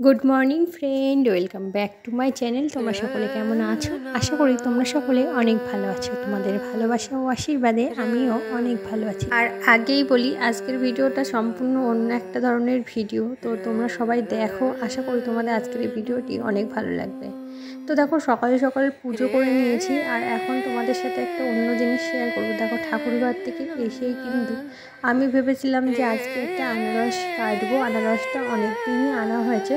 Good morning friend, welcome back to my channel. তোমরা সকলে কেমন আছো? আশা করি তোমরা সকলে অনেক ভালো আছো। তোমাদের ভালোবাসা ও আশীর্বাদে আমিও অনেক ভালো আছি। আর আগেই বলি, আজকের ভিডিওটা সম্পূর্ণ অন্য একটা ধরনের ভিডিও, তো তোমরা সবাই দেখো। আশা করি তোমাদের আজকের এই ভিডিওটি অনেক ভালো লাগবে। তো দেখো, সকালে সকালে পুজো করে নিয়েছি, আর এখন তোমাদের সাথে একটা অন্য জিনিস শেয়ার করবো। দেখো, ঠাকুরঘর থেকে এসেই কিন্তু আমি ভেবেছিলাম যে আজকে একটা আনারস কাটবো। আনারসটা অনেক দিনই আনা হয়েছে,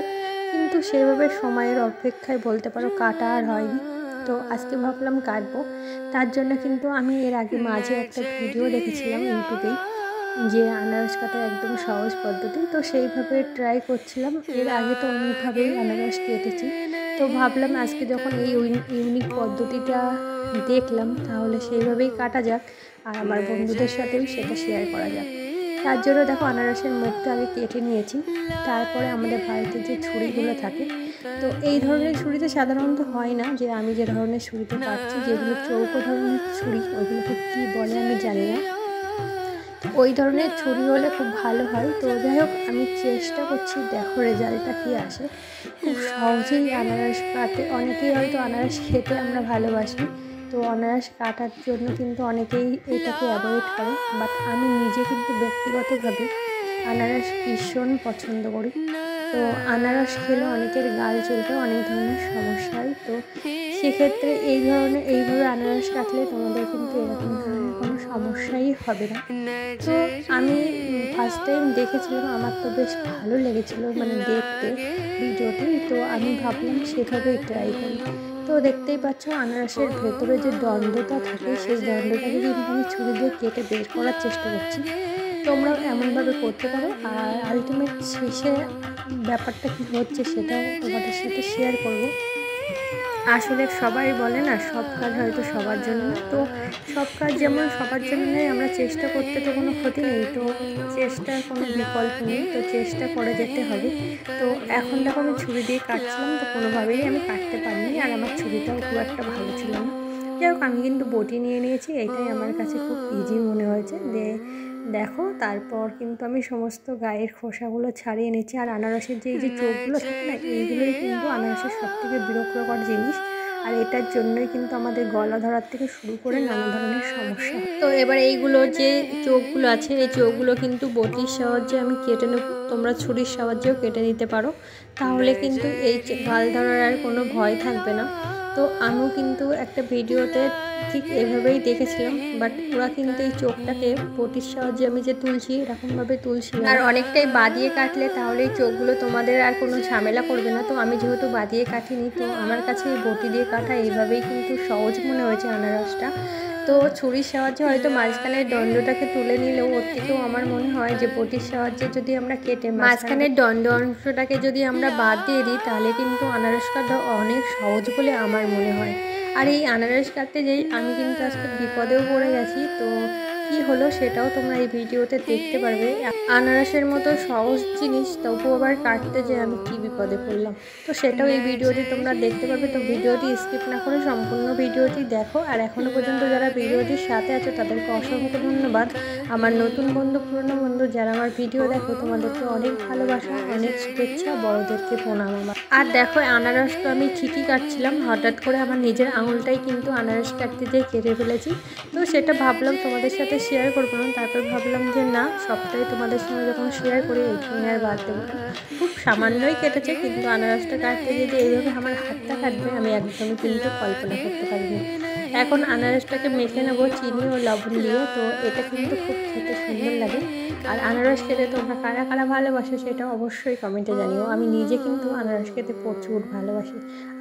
কিন্তু সেভাবে সময়ের অপেক্ষায় বলতে পারো কাটা আর হয়নি। তো আজকে ভাবলাম কাটবো। তার জন্য কিন্তু আমি এর আগে মাঝে একটা ভিডিও দেখেছিলাম ইউটিউবেই, যে আনারস কাটার একদম সহজ পদ্ধতি। তো সেইভাবে ট্রাই করছিলাম। এর আগে তো অনেকভাবেই আনারস কেটেছি, তো ভাবলাম আজকে যখন এই ইউনিক পদ্ধতিটা দেখলাম, তাহলে সেইভাবেই কাটা যাক, আর আমার বন্ধুদের সাথেও সেটা শেয়ার করা যাক। তার জন্য দেখো, আনারসের মুখটা আগে কেটে নিয়েছি। তারপরে আমাদের বাড়িতে যে ছুরিগুলো থাকে, তো এই ধরনের ছুরিতে সাধারণত হয় না, যে আমি যে ধরনের ছুরিতে কাটছি, যেগুলো চৌকো ধরনের ছুরি, ওইগুলোকে কী বলে আমি জানি না। ওই ধরনের ছুরি হলে খুব ভালো হয়। তো যাই হোক, আমি চেষ্টা করছি, দেখো রেজাল্টটা কী আসে। খুব সহজেই আনারস কাটে। অনেকেই হয়তো আনারস খেতে আমরা ভালোবাসি, তো আনারস কাটার জন্য কিন্তু অনেকেই এটাকে অ্যাভয়েড করে, বাট আমি নিজে কিন্তু ব্যক্তিগতভাবে আনারস ভীষণ পছন্দ করি। তো আনারস খেলে অনেকের গাল চুলকে, অনেক ধরনের সমস্যা হয়। তো সেক্ষেত্রে এইভাবে আনারস কাটলে তোমাদের কিন্তু এরকম ধরনের কোনো সমস্যাই হবে না। তো আমি ফার্স্ট টাইম দেখেছিলাম, আমার তো বেশ ভালো লেগেছিলো মানে দেখতে ভিডিওটি। তো আমি ভাবলাম সেভাবেই ট্রাই করি। তো দেখতেই পাচ্ছ, আনারসের ভেতরে যে দণ্ডটা থাকে, সেই দণ্ডটাকে কিন্তু আমি ছুরি দিয়ে কেটে বের করার চেষ্টা করছি। তোমরাও এমনভাবে করতে পারো। আর আলটিমেট শেষে ব্যাপারটা কী হচ্ছে সেটাও তোমাদের সাথে শেয়ার করব। আসলে সবাই বলে না, সব কাজ হয়তো সবার জন্য না। তো সব কাজ যেমন সবার জন্য নেই, আমরা চেষ্টা করতে তো কোনো ক্ষতি নেই। তো চেষ্টার কোনো বিকল্প নেই, তো চেষ্টা করে যেতে হবে। তো এখন দেখো, আমি ছুরি দিয়ে কাটছিলাম, তো কোনোভাবেই আমি কাটতে পারিনি, আর আমার ছুরিটাও খুব একটা ভালো ছিল না। যাই হোক, আমি কিন্তু বটি নিয়ে নিয়েছি, এইটাই আমার কাছে খুব ইজি মনে হয়েছে। দেখো, তারপর কিন্তু আমি সমস্ত গায়ের খোসাগুলো ছাড়িয়ে নিচ্ছি। আর আনারসের যে এই যে চোখগুলো থাকে না, এইগুলোই কিন্তু আনারসের সবথেকে বিরক্তিকর জিনিস। আর এটার জন্যই কিন্তু আমাদের গলা ধরার থেকে শুরু করে নানা ধরনের সমস্যা। তো এবার এইগুলো যে চোখগুলো আছে, এই চোখগুলো কিন্তু বটির সাহায্যে আমি কেটে নেব। তোমরা ছুরির সাহায্যেও কেটে নিতে পারো, তাহলে কিন্তু এই গাল ধরার আর কোনো ভয় থাকবে না। তো আমিও কিন্তু একটা ভিডিওতে ঠিক এভাবেই দেখেছিলাম, বাট ওরা কিন্তু এই চোখটাকে বটির সাহায্যে আমি যে তুলছি, এরকমভাবে তুলছি আর অনেকটাই বাদিয়ে কাটলে তাহলে এই চোখগুলো তোমাদের আর কোনো ঝামেলা করবে না। তো আমি যেহেতু বাদিয়ে কাটিনি, তো আমার কাছে এই বটি দিয়ে কাটা এইভাবেই কিন্তু সহজ মনে হয়েছে আনারসটা। তো ছুরির সাহায্যে হয়তো মাঝখানের দণ্ডটাকে তুলে নিলেও, ওর থেকেও আমার মনে হয় যে বটির সাহায্যে যদি আমরা কেটে মাঝখানের দণ্ড অংশটাকে যদি আমরা বাদ দিয়ে দিই, তাহলে কিন্তু আনারস কাটা অনেক সহজ বলে আমার মনে হয়। আর এই আনারস কাটতে যেই আমি কিন্তু আজকে বিপদেও পড়ে গেছি। তো কি হলো সেটাও তোমরা এই ভিডিওতে দেখতে পারবে। আনারসের মতো সহজ জিনিস তবু আবার কাটতে যে আমি কি বিপদে পড়লাম, তো সেটাও এই ভিডিওটি তোমরা দেখতে পারবে। তো ভিডিওটি স্কিপ না করে সম্পূর্ণ ভিডিওটি দেখো। আর এখনও পর্যন্ত যারা ভিডিওটির সাথে আছো, তাদেরকে অসংখ্য ধন্যবাদ। আমার নতুন বন্ধু, পুরনো বন্ধু যারা আমার ভিডিও দেখো, তোমাদেরকে অনেক ভালোবাসা, অনেক শুভেচ্ছা, বড়োদেরকে প্রণাম আমার। আর দেখো, আনারস তো আমি ঠিকই কাটছিলাম, হঠাৎ করে আমার নিজের আঙুলটাই কিন্তু আনারস কাটতে যেয়ে কেটে ফেলেছি। তো সেটা ভাবলাম তোমাদের সাথে শেয়ার করবো না, তারপর ভাবলাম যে না, সবটাই তোমাদের সঙ্গে যখন শেয়ার করি, এইখানে আর বাদ দেবো না। খুব সামান্যই কেটেছে, কিন্তু আনারসটা কাটতে গিয়ে যে এইভাবে আমার হাতটা কাটবে, আমি একদমই কিন্তু কল্পনা করতে পারিনি। এখন আনারসটাকে মেখে নেবো চিনি ও লবণ দিয়ে। তো এটা কিন্তু খুব খেতে সুন্দর লাগে। আর আনারস খেতে তোমরা কারা কারা ভালোবাসো সেটা অবশ্যই কমেন্টে জানিও। আমি নিজে কিন্তু আনারস খেতে প্রচুর ভালোবাসি।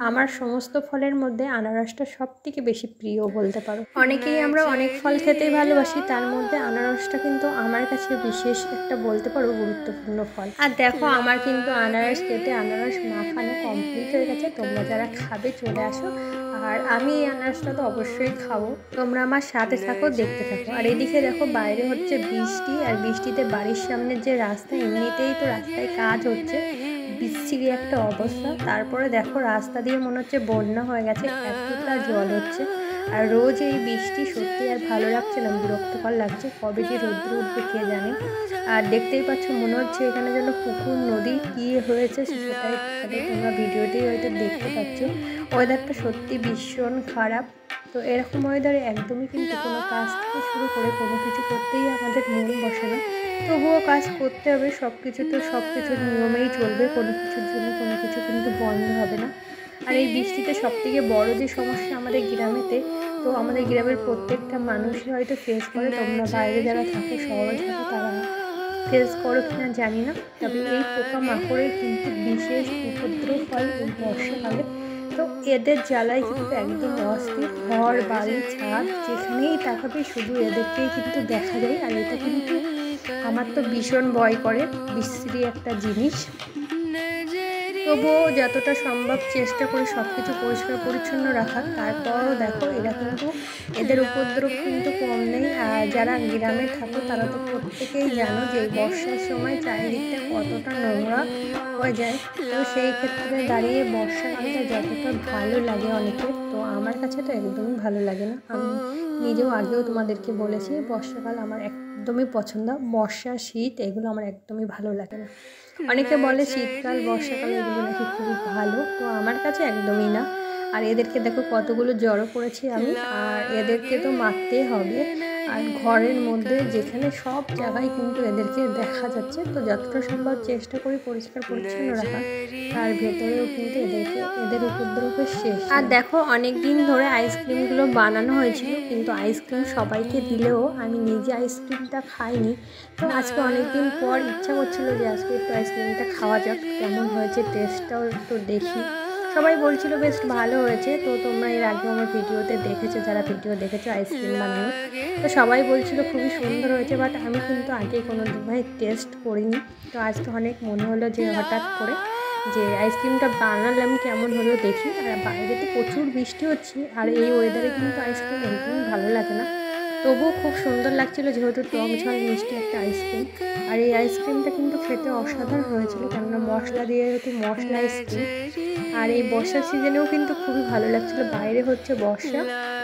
আমার সমস্ত ফলের মধ্যে আনারসটা সবথেকে বেশি প্রিয় বলতে পারো। অনেকেই আমরা অনেক ফল খেতেই ভালোবাসি, তার মধ্যে আনারসটা কিন্তু আমার কাছে বিশেষ একটা বলতে পারো গুরুত্বপূর্ণ ফল। আর দেখো, আমার কিন্তু আনারস কেটে আনারস মাখানো কমপ্লিট হয়ে গেছে। তোমরা যারা খাবে চলে আসো, আর আমি এই আনারসটা তো অবশ্যই খাবো। তোমরা আমার সাথে থাকো, দেখতে থাকো। আর এদিকে দেখো, বাইরে হচ্ছে বৃষ্টি, আর বৃষ্টিতে বাড়ির সামনের যে রাস্তা, এমনিতেই তো রাস্তায় কাজ হচ্ছে, বিচ্ছিরি একটা অবস্থা। তারপরে দেখো, রাস্তা দিয়ে মনে হচ্ছে বন্যা হয়ে গেছে, এতটা জল হচ্ছে। আর রোজ এই বৃষ্টি সত্যি আর ভালো লাগছে না, বিরক্তকর লাগছে। কবে যে রৌদ্র উঠবে কে জানে। আর দেখতেই পাচ্ছ মনে হচ্ছে এখানে যেন পুকুর নদী কী হয়েছে সেটাই তোমরা ভিডিওতেই হয়তো দেখতে পাচ্ছ। ওয়েদারটা সত্যি ভীষণ খারাপ। তো এরকম ওয়েদারে একদমই কিন্তু কোনো কাজ থেকে শুরু করে কোনো কিছু করতেই আমাদের মন বসে না। তবুও কাজ করতে হবে, সব কিছুর নিয়মেই চলবে, কোনো কিছুর জন্য কোনো কিছু কিন্তু বন্ধ হবে না। আর এই বৃষ্টিতে সবথেকে বড় যে সমস্যা আমাদের গ্রামেতে, তো আমাদের গ্রামের প্রত্যেকটা মানুষই হয়তো ফেস করে, তোমরা বাইরে যারা থাকো শহরে থাকো তারা ফেস করো কিনা জানি না, তবে এই পোকা মাকড়ের কিন্তু বিশেষ উপদ্রব হয় এই বর্ষাকালে। তো এদের জ্বালায় কিন্তু একদম অস্থির, ঘর বাড়ি ছাদ যেখানেই তাকাবে শুধু এদেরকেই কিন্তু দেখা যায়। আর এটা কিন্তু আমার তো ভীষণ ভয় করে, বিশ্রী একটা জিনিস। তবুও যতটা সম্ভব চেষ্টা করি সব কিছু পরিষ্কার পরিচ্ছন্ন রাখার। তারপরও দেখো এরা কিন্তু এদের উপদ্রব কিন্তু কম নেই। আর যারা গ্রামে থাকো তারা তো প্রত্যেকেই জানো যে বর্ষার সময় চারিদিকটা কতটা নোংরা হয়ে যায়। তো সেই ক্ষেত্রে দাঁড়িয়ে বর্ষাকালটা যতটা ভালো লাগে অনেকের, তো আমার কাছে তো একদমই ভালো লাগে না। আমি নিজেও আগেও তোমাদেরকে বলেছি বর্ষাকাল আমার একদমই পছন্দ। বর্ষা শীত এগুলো আমার একদমই ভালো লাগে না। অনেকে বলে শীতকাল বর্ষাকাল এগুলো নাকি খুবই ভালো, তো আমার কাছে একদমই না। আর এদেরকে দেখো কতগুলো জড়ো করেছি আমি, আর এদেরকে তো মারতেই হবে। আর ঘরের মধ্যে যেখানে সব জায়গায় কিন্তু এদেরকে দেখা যাচ্ছে, তো যতটা সম্ভব চেষ্টা করি পরিষ্কার পরিচ্ছন্ন রাখার। তার ভেতরেও কিন্তু এদের উপদ্রবের শেষ। আর দেখো অনেক দিন ধরে আইসক্রিমগুলো বানানো হয়েছিল, কিন্তু আইসক্রিম সবাইকে দিলেও আমি নিজে আইসক্রিমটা খাইনি। তো আজকে অনেক দিন পর ইচ্ছা করছিল যে আজকে একটু আইসক্রিমটা খাওয়া যাক, কেমন হয়েছে টেস্টটাও একটু দেখি। সবাই বলছিল বেশ ভালো হয়েছে। তো তোমরা এর আগে আমার ভিডিওতে দেখেছো, যারা ভিডিও দেখেছো আইসক্রিম বানানো, তো সবাই বলছিল খুবই সুন্দর হয়েছে। বাট আমি কিন্তু আগে কোনো দিনই টেস্ট করিনি। তো আজকে অনেক মনে হলো যে হঠাৎ করে যে আইসক্রিমটা বানালাম কেমন হলো দেখি। আর বাইরে তো প্রচুর বৃষ্টি হচ্ছে, আর এই ওয়েদারে কিন্তু আইসক্রিম একদমই ভালো লাগে না। তবুও খুব সুন্দর লাগছিল, যেহেতু টক ঝাল মিষ্টি একটা আইসক্রিম। আর এই আইসক্রিমটা কিন্তু খেতে অসাধারণ হয়েছিল, কেননা মশলা দিয়ে যেহেতু মশলা আইসক্রিম। আর এই বর্ষার সিজনেও কিন্তু খুবই ভালো লাগছিল। বাইরে হচ্ছে বর্ষা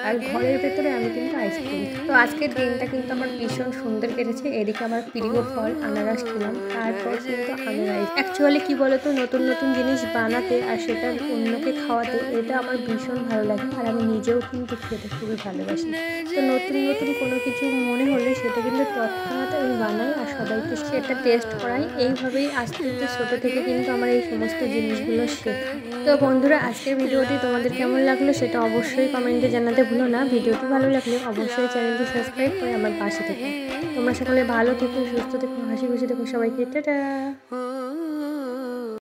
আর ঘরের ভেতরে আমি কিন্তু আইসক্রিম। তো আজকের দিনটা কিন্তু আমার ভীষণ সুন্দর কেটেছে। এদিকে আমার প্রিয় ফল আনারস খেলাম, তারপর কিন্তু আনারস। অ্যাকচুয়ালি কী বলতো, নতুন নতুন জিনিস বানাতে আর সেটা অন্যকে খাওয়াতে এটা আমার ভীষণ ভালো লাগে। আর আমি নিজেও কিন্তু খেতে খুবই ভালোবাসি। তো নতুন নতুন কোনো কিছু মনে হলে সেটা কিন্তু তৎক্ষণাৎ আমি বানাই আর সবাইকে সেটা টেস্ট করাই। এইভাবেই আস্তে আস্তে ছোটো থেকে কিন্তু আমার এই সমস্ত জিনিসগুলো শেখা। তো বন্ধুরা আজকের ভিডিওটি তোমাদের কেমন লাগলো সেটা অবশ্যই কমেন্টে জানাতে ভুলো না। ভিডিওটি ভালো লাগলে অবশ্যই চ্যানেলটি সাবস্ক্রাইব করে আমার পাশে থেকো। তোমরা সকলে ভালো থেকো, সুস্থ থেকো, হাসি খুশি থেকো। সবাইকে টাটা।